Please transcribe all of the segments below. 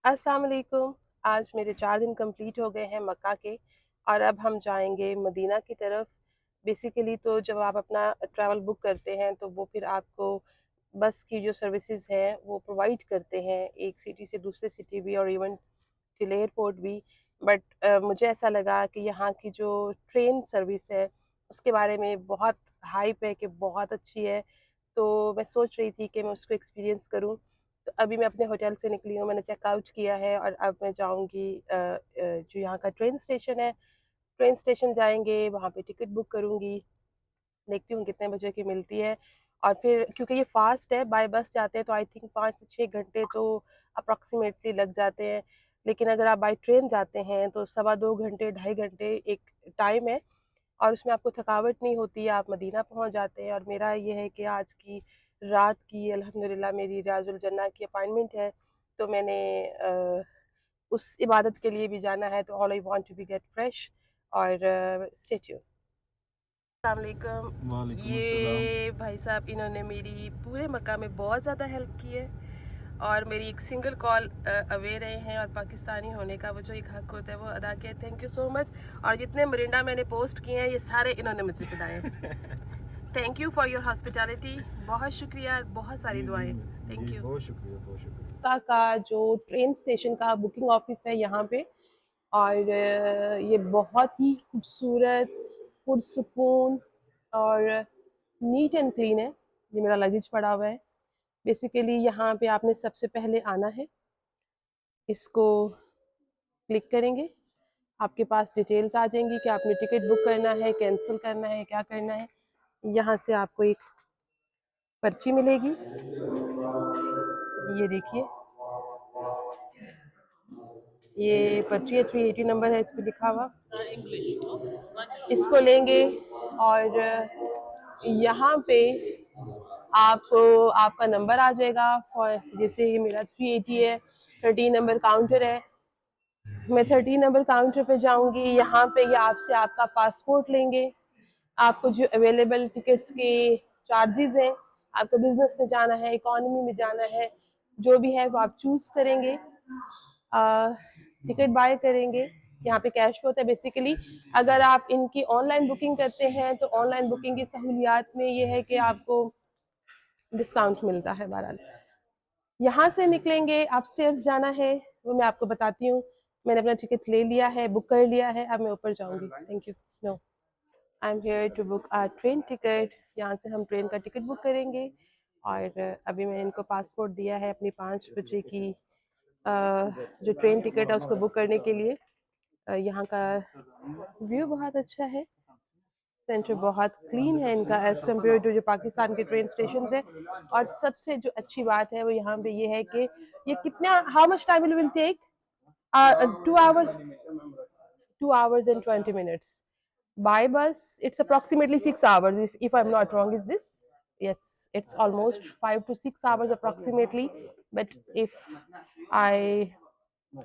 अस्सलाम वालेकुम। आज मेरे 4 दिन कंप्लीट हो गए हैं मक्का के और अब हम जाएँगे मदीना की तरफ। बेसिकली तो जब आप अपना ट्रैवल बुक करते हैं तो वो फिर आपको बस की जो सर्विसेज़ हैं वो प्रोवाइड करते हैं, एक सिटी से दूसरे सिटी भी और इवन टिल एयरपोर्ट भी। बट मुझे ऐसा लगा कि यहाँ की जो ट्रेन सर्विस है उसके बारे में बहुत हाइप है कि बहुत अच्छी है। तो मैं सोच रही थी कि मैं उसको एक्सपीरियंस करूँ। तो अभी मैं अपने होटल से निकली हूँ, मैंने चेकआउट किया है और अब मैं जाऊँगी जो यहाँ का ट्रेन स्टेशन है, ट्रेन स्टेशन जाएँगे, वहाँ पे टिकट बुक करूँगी, देखती हूँ कितने बजे की मिलती है। और फिर क्योंकि ये फ़ास्ट है, बाय बस जाते हैं तो आई थिंक 5 से 6 घंटे तो अप्रॉक्सिमेटली लग जाते हैं। लेकिन अगर आप बाय ट्रेन जाते हैं तो सवा 2 घंटे, ढाई घंटे एक टाइम है और उसमें आपको थकावट नहीं होती है, आप मदीना पहुँच जाते हैं। और मेरा ये है कि आज की रात की अल्हम्दुलिल्लाह मेरी रियाज़ुल जन्ना की अपॉइंटमेंट है, तो मैंने उस इबादत के लिए भी जाना है, तो all I want to be get fresh और स्टे ट्यून्ड। अस्सलाम वालेकुम। वालेकुम अस्सलाम। ये भाई साहब इन्होंने मेरी पूरे मक्का में बहुत ज़्यादा हेल्प की है और मेरी एक सिंगल कॉल अवे रहे हैं और पाकिस्तानी होने का वो जो एक हक होता है वो अदा किया। Thank you so much. और जितने मरिंडा मैंने पोस्ट किए हैं ये सारे इन्होंने मुझे बताए हैं। Thank you for your hospitality. बहुत शुक्रिया, बहुत सारी जी जी दुआएं। थैंक जी, यू। बहुत शुक्रिया बहुत शुक्रिया। का जो ट्रेन स्टेशन का बुकिंग ऑफिस है यहाँ पे और ये बहुत ही खूबसूरत, पुरसुकून और नीट एंड क्लीन है। ये मेरा लगेज पड़ा हुआ है। बेसिकली यहाँ पे आपने सबसे पहले आना है, इसको क्लिक करेंगे, आपके पास डिटेल्स आ जाएंगी कि आपने टिकट बुक करना है, कैंसिल करना है, क्या करना है। यहाँ से आपको एक पर्ची मिलेगी, ये देखिए, ये पर्ची है, 380 नंबर है इस पे लिखा हुआ। इसको लेंगे और यहाँ पे आपको आपका नंबर आ जाएगा। फॉर जैसे ये मेरा 380 है, 13 नंबर काउंटर है, मैं 13 नंबर काउंटर पे जाऊंगी। यहाँ पे ये आपसे आपका पासपोर्ट लेंगे, आपको जो अवेलेबल टिकट्स के चार्जेस हैं, आपको बिजनेस में जाना है, इकोनॉमी में जाना है, जो भी है वो आप चूज करेंगे, टिकट बाय करेंगे। यहाँ पे कैश पे होता है बेसिकली। अगर आप इनकी ऑनलाइन बुकिंग करते हैं तो ऑनलाइन बुकिंग की सहूलियात में ये है कि आपको डिस्काउंट मिलता है। बहरहाल यहाँ से निकलेंगे, अपस्टेयर्स जाना है, वो मैं आपको बताती हूँ। मैंने अपना टिकट ले लिया है, बुक कर लिया है, अब मैं ऊपर जाऊंगी। Thank you. No, I am here to book a train ticket. यहाँ से हम ट्रेन का टिकट बुक करेंगे और अभी मैंने इनको पासपोर्ट दिया है अपनी 5 बजे की जो ट्रेन टिकट है उसको बुक करने के लिए। यहाँ का व्यू बहुत अच्छा है, सेंटर बहुत क्लीन है इनका एज कम्पेयर टू जो पाकिस्तान के ट्रेन स्टेशन है। और सबसे जो अच्छी बात है वो यहाँ पे ये है कि ये कितना, how much time will take, 2 hours, 2 hours and 20 minutes. By bus, it's approximately 6 hours, if I'm not wrong. Is this? Yes, it's almost 5 to 6 hours approximately. But if I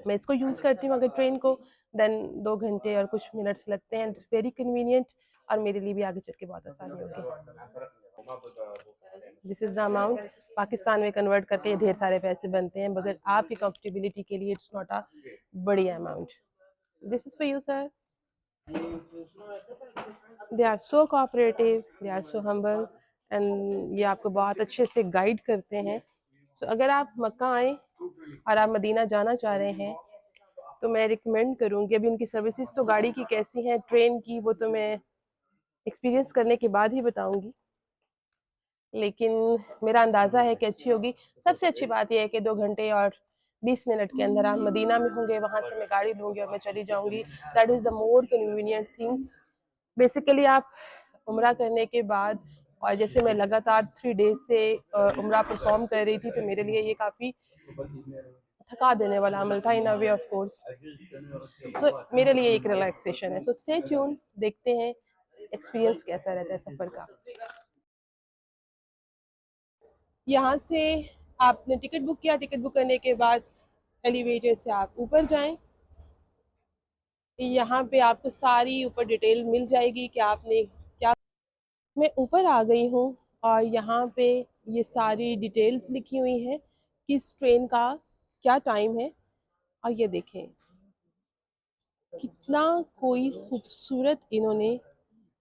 मैं इसको यूज करती हूँ अगर ट्रेन को, then 2 घंटे और कुछ minutes लगते हैं। इट्स वेरी कन्वीनियंट और मेरे लिए भी आगे चल के बहुत आसानी होगी। This is the amount. Pakistan में कन्वर्ट करके ये ढेर सारे पैसे बनते हैं, मगर आपकी कंफर्टेबिलिटी के लिए इट्स नॉट अ बड़ी amount. This is for you sir. They are so cooperative, they are so humble and ये आपको बहुत अच्छे से गाइड करते हैं। सो अगर आप मक्का आए और आप मदीना जाना चाह रहे हैं तो मैं रिकमेंड करूँगी। अभी उनकी सर्विसेज तो गाड़ी की कैसी हैं, ट्रेन की, वो तो मैं एक्सपीरियंस करने के बाद ही बताऊंगी, लेकिन मेरा अंदाज़ा है कि अच्छी होगी। सबसे अच्छी बात यह है कि 2 घंटे और 20 मिनट के अंदर आप मदीना में होंगे, वहाँ से मैं गाड़ी लूँगी और मैं चली जाऊँगी। That is the more convenient thing. Basically आप उम्रा करने के बाद, और जैसे मैं लगातार 3 डेज से उम्रा परफॉर्म कर रही थी, तो मेरे लिए ये काफ़ी थका देने वाला अमल था इन अ वे ऑफ कोर्स। सो मेरे लिए एक रिलैक्सेशन है। सो स्टे ट्यून, देखते हैं एक्सपीरियंस कैसा रहता है सफ़र का। यहाँ से आपने टिकट बुक किया, टिकट बुक करने के बाद एलिवेटर से आप ऊपर जाएं। यहाँ पे आपको सारी ऊपर डिटेल मिल जाएगी कि आपने क्या। मैं ऊपर आ गई हूँ और यहाँ पे ये सारी डिटेल्स लिखी हुई हैं, किस ट्रेन का क्या टाइम है। और ये देखें कितना कोई खूबसूरत इन्होंने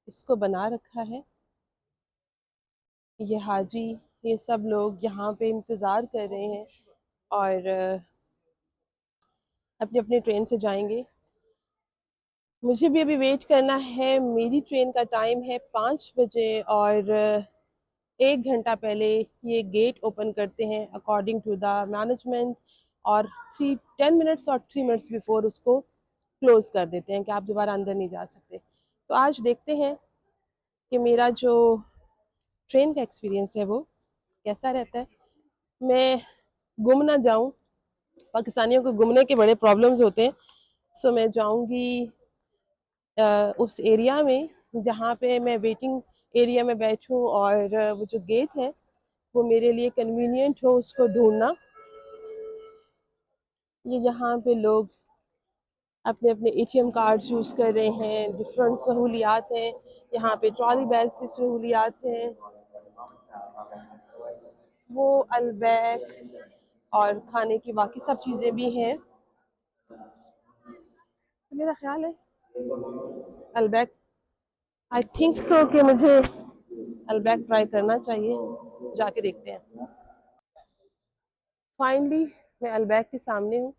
इसको बना रखा है। ये हाजी, ये सब लोग यहाँ पे इंतज़ार कर रहे हैं और अपने अपने ट्रेन से जाएंगे। मुझे भी अभी वेट करना है। मेरी ट्रेन का टाइम है 5 बजे और 1 घंटा पहले ये गेट ओपन करते हैं अकॉर्डिंग टू द मैनेजमेंट, और 10 मिनट्स और 3 मिनट्स बिफोर उसको क्लोज कर देते हैं कि आप दोबारा अंदर नहीं जा सकते। तो आज देखते हैं कि मेरा जो ट्रेन का एक्सपीरियंस है वो कैसा रहता है। मैं गुम ना जाऊं, पाकिस्तानियों को घूमने के बड़े प्रॉब्लम्स होते हैं। सो मैं जाऊंगी उस एरिया में जहाँ पे मैं वेटिंग एरिया में बैठूं और वो जो गेट है वो मेरे लिए कन्वीनियंट हो उसको ढूंढना। ये यहाँ पे लोग अपने अपने एटीएम कार्ड यूज़ कर रहे हैं, डिफरेंट सहूलियात हैं यहाँ पे, ट्रॉली बैग्स की सहूलियात हैं, वो अलबैक और खाने की बाकी सब चीज़ें भी हैं। तो मेरा ख्याल है अलबैक, आई थिंक सो कि मुझे अलबैक ट्राई करना चाहिए, जाके देखते हैं। फाइनली मैं अलबैक के सामने हूँ।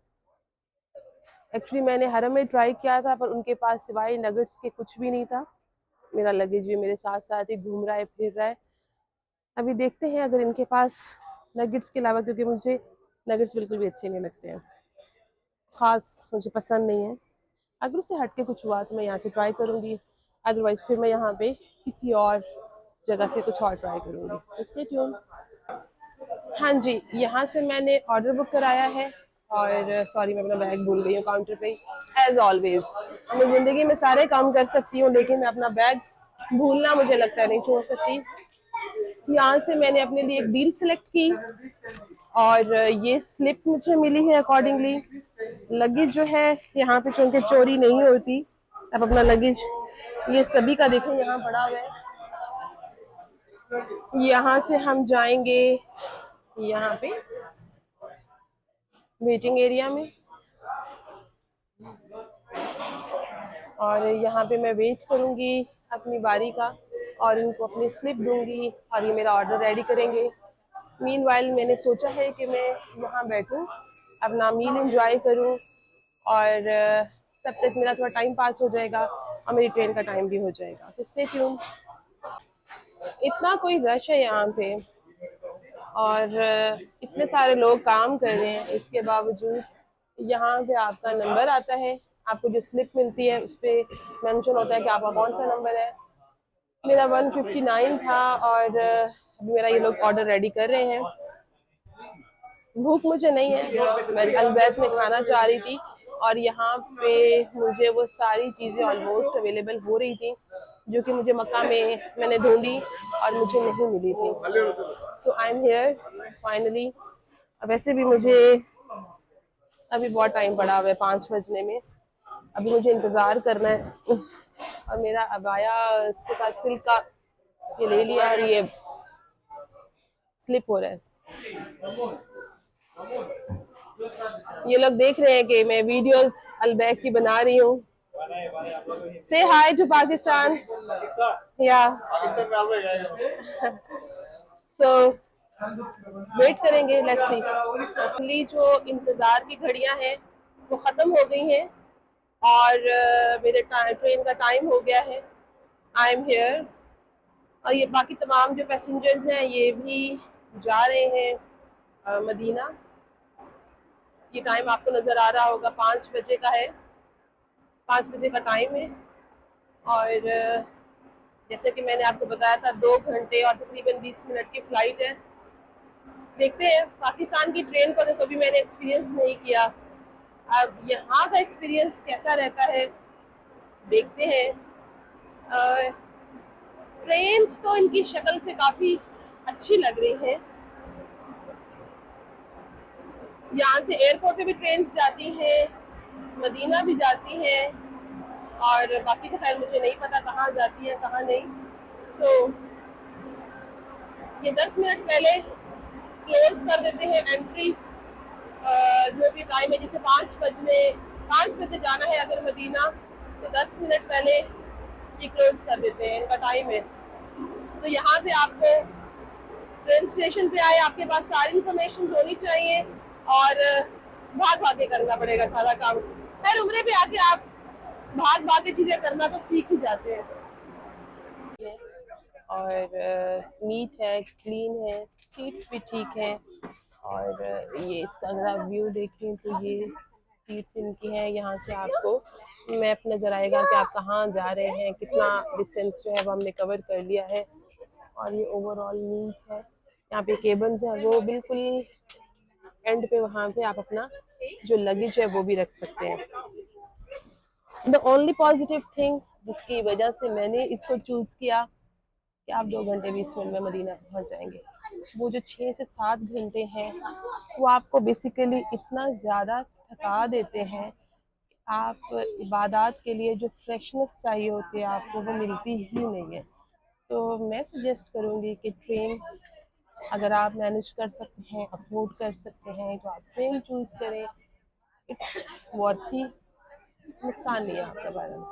एक्चुअली मैंने हरम में ट्राई किया था पर उनके पास सिवाय नगेट्स के कुछ भी नहीं था। मेरा लगेज भी मेरे साथ साथ ही घूम रहा है, फिर रहा है। अभी देखते हैं अगर इनके पास नगेट्स के अलावा, क्योंकि मुझे नगेट्स बिल्कुल भी अच्छे नहीं लगते हैं, ख़ास मुझे पसंद नहीं है। अगर उससे हट के कुछ हुआ तो मैं यहाँ से ट्राई करूँगी, अदरवाइज़ फिर मैं यहाँ पे किसी और जगह से कुछ और ट्राई करूँगी। So stay tune. हाँ जी, यहाँ से मैंने ऑर्डर बुक कराया है और सॉरी मैं अपना बैग भूल गई हूँ काउंटर पे, एज ऑलवेज। मैं ज़िंदगी में सारे काम कर सकती हूँ लेकिन मैं अपना बैग भूलना मुझे लगता है नहीं छोड़ सकती। यहाँ से मैंने अपने लिए एक डील सेलेक्ट की और ये स्लिप मुझे मिली है अकॉर्डिंगली। लगेज जो है यहाँ पे चूंकि चोरी नहीं होती, अब अपना लगेज ये सभी का देखें यहाँ पड़ा हुआ है। यहाँ से हम जाएंगे यहाँ पे वेटिंग एरिया में और यहाँ पे मैं वेट करूँगी अपनी बारी का और इनको अपनी स्लिप दूंगी और ये मेरा ऑर्डर रेडी करेंगे। मीनवाइल मैंने सोचा है कि मैं यहाँ बैठूँ, अपना मील एंजॉय करूँ और तब तक मेरा थोड़ा टाइम पास हो जाएगा और मेरी ट्रेन का टाइम भी हो जाएगा। So stay tune. इतना कोई रश है यहाँ पे और इतने सारे लोग काम कर रहे हैं, इसके बावजूद यहाँ पे आपका नंबर आता है, आपको जो स्लिप मिलती है उस पर मेंशन होता है कि आपका कौन सा नंबर है। मेरा 159 था और अभी मेरा ये लोग ऑर्डर रेडी कर रहे हैं। भूख मुझे नहीं है, मैं अलबैत में खाना चाह रही थी और यहाँ पे मुझे वो सारी चीज़ें ऑलमोस्ट अवेलेबल हो रही थी जो कि मुझे मक्का में मैंने ढूंढी और मुझे नहीं मिली थी। सो आई एम हियर फाइनली। वैसे भी मुझे अभी बहुत टाइम पड़ा हुआ है 5 बजने में, अभी मुझे इंतज़ार करना है। और मेरा अबाया इसके साथ सिल्क का ये ले लिया और ये स्लिप हो रहा है। ये लोग देख रहे हैं कि मैं वीडियोस अलबैक की बना रही हूँ। से हाय टू पाकिस्तान या सो वेट करेंगे, लेट्स सी। जो इंतज़ार की घड़ियां हैं वो ख़त्म हो गई हैं और मेरे ट्रेन का टाइम हो गया है। आई एम हियर और ये बाकी तमाम जो पैसेंजर्स हैं ये भी जा रहे हैं मदीना। ये टाइम आपको नज़र आ रहा होगा 5 बजे का है, 5 बजे का टाइम है और जैसे कि मैंने आपको बताया था 2 घंटे और तकरीबन 20 मिनट की फ़्लाइट है। देखते हैं, पाकिस्तान की ट्रेन को तो कभी मैंने एक्सपीरियंस नहीं किया, अब यहाँ का एक्सपीरियंस कैसा रहता है देखते हैं। ट्रेन्स तो इनकी शक्ल से काफ़ी अच्छी लग रही हैं। यहाँ से एयरपोर्ट पे भी ट्रेन्स जाती हैं, मदीना भी जाती हैं और बाकी तो खैर मुझे नहीं पता कहाँ जाती है कहाँ नहीं। सो ये 10 मिनट पहले क्लोज कर देते हैं एंट्री जो भी टाइम है, जैसे 5 बजे जाना है अगर मदीना, तो 10 मिनट पहले ये क्लोज कर देते हैं, इनका टाइम है। तो यहाँ पे आपको ट्रेन स्टेशन पे आए, आपके पास सारी इंफॉर्मेशन होनी चाहिए और भाग भाग के करना पड़ेगा सारा काम। खैर उम्रे पे आके आप भाग भाग के चीजें करना तो सीख ही जाते हैं। और नीट है, क्लीन है, सीट्स भी ठीक है। और ये इसका अगर आप व्यू देखें तो ये सीट्स इनकी हैं। यहाँ से आपको मैप नज़र आएगा कि आप कहाँ जा रहे हैं, कितना डिस्टेंस जो है वो हमने कवर कर लिया है। और ये ओवरऑल नीट है। यहाँ पे केबल्स हैं, वो बिल्कुल एंड पे, वहाँ पे आप अपना जो लगेज है वो भी रख सकते हैं। द ओनली पॉजिटिव थिंग जिसकी वजह से मैंने इसको चूज़ किया कि आप 2 घंटे 20 मिनट में मदीना पहुंच जाएंगे, वो जो 6 से 7 घंटे हैं वो आपको बेसिकली इतना ज़्यादा थका देते हैं, आप इबादत के लिए जो फ्रेशनेस चाहिए होती है आपको वो मिलती ही नहीं है। तो मैं सजेस्ट करूँगी कि ट्रेन अगर आप मैनेज कर सकते हैं, अफोर्ड कर सकते हैं, तो आप ट्रेन चूज़ करें। इट्स वर्थी, नुकसान नहीं है आपका बारे में।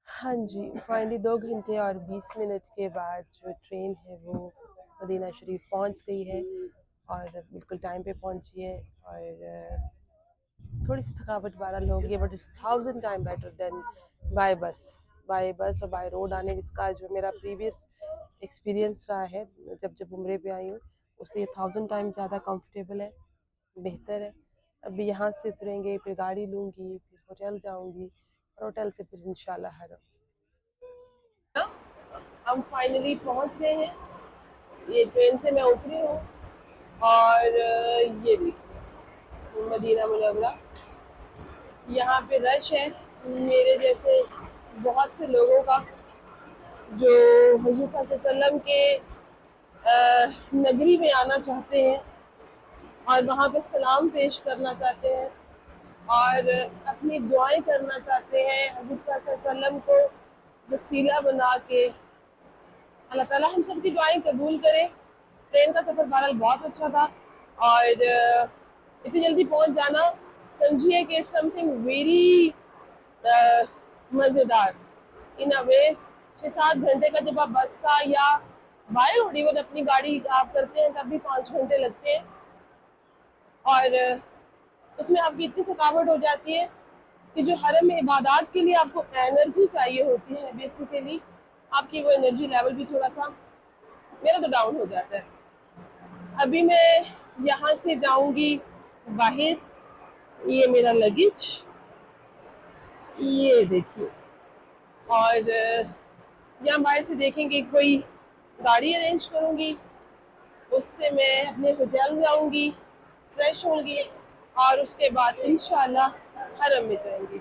हाँ जी, फाइनली 2 घंटे और 20 मिनट के बाद जो ट्रेन है वो मदीना शरीफ पहुंच गई है और बिल्कुल टाइम पे पहुंची है। और थोड़ी सी थकावट बहरहाल होगी, but it's 1000 time better than by bus. By bus और बाय रोड आने, इसका जो मेरा प्रीवियस एक्सपीरियंस रहा है जब जब उम्रे पे आई हूँ, उससे 1000 टाइम ज़्यादा कंफर्टेबल है, बेहतर है। अभी यहाँ से उतरेंगे, फिर गाड़ी लूँगी, फिर होटल जाऊँगी और होटल से फिर इंशाल्लाह हरम। हम फाइनली पहुँच गए हैं, ये ट्रेन से मैं उतरी हूँ और ये देखिए मदीना मुनव्वरा। यहाँ पे रश है मेरे जैसे बहुत से लोगों का, जो हज़रत सल्लम के नगरी में आना चाहते हैं और वहाँ पे सलाम पेश करना चाहते हैं और अपनी दुआएं करना चाहते हैं हज़रत सल्लम को वसीला बना के। अल्लाह ताला हम सब की दुआएं कबूल करे। ट्रेन का सफ़र बहरहाल बहुत अच्छा था और इतनी जल्दी पहुंच जाना समझिए कि इट्स समथिंग वेरी मज़ेदार इन अ वे। 6-7 घंटे का जब आप बस का या बाय रोड इवन अपनी गाड़ी आप करते हैं तब भी 5 घंटे लगते हैं और उसमें आपकी इतनी थकावट हो जाती है कि जो हरम में इबादत के लिए आपको एनर्जी चाहिए होती है, बेसिकली आपकी वो एनर्जी लेवल भी थोड़ा सा मेरा तो डाउन हो जाता है। अभी मैं यहाँ से जाऊंगी बाहर, ये मेरा लगेज ये देखिए, और यहाँ बाहर से देखेंगे कोई गाड़ी अरेंज करूँगी, उससे मैं अपने होटल जाऊँगी, फ्रेश होंगी और उसके बाद इंशाल्लाह हरम में जाएंगी।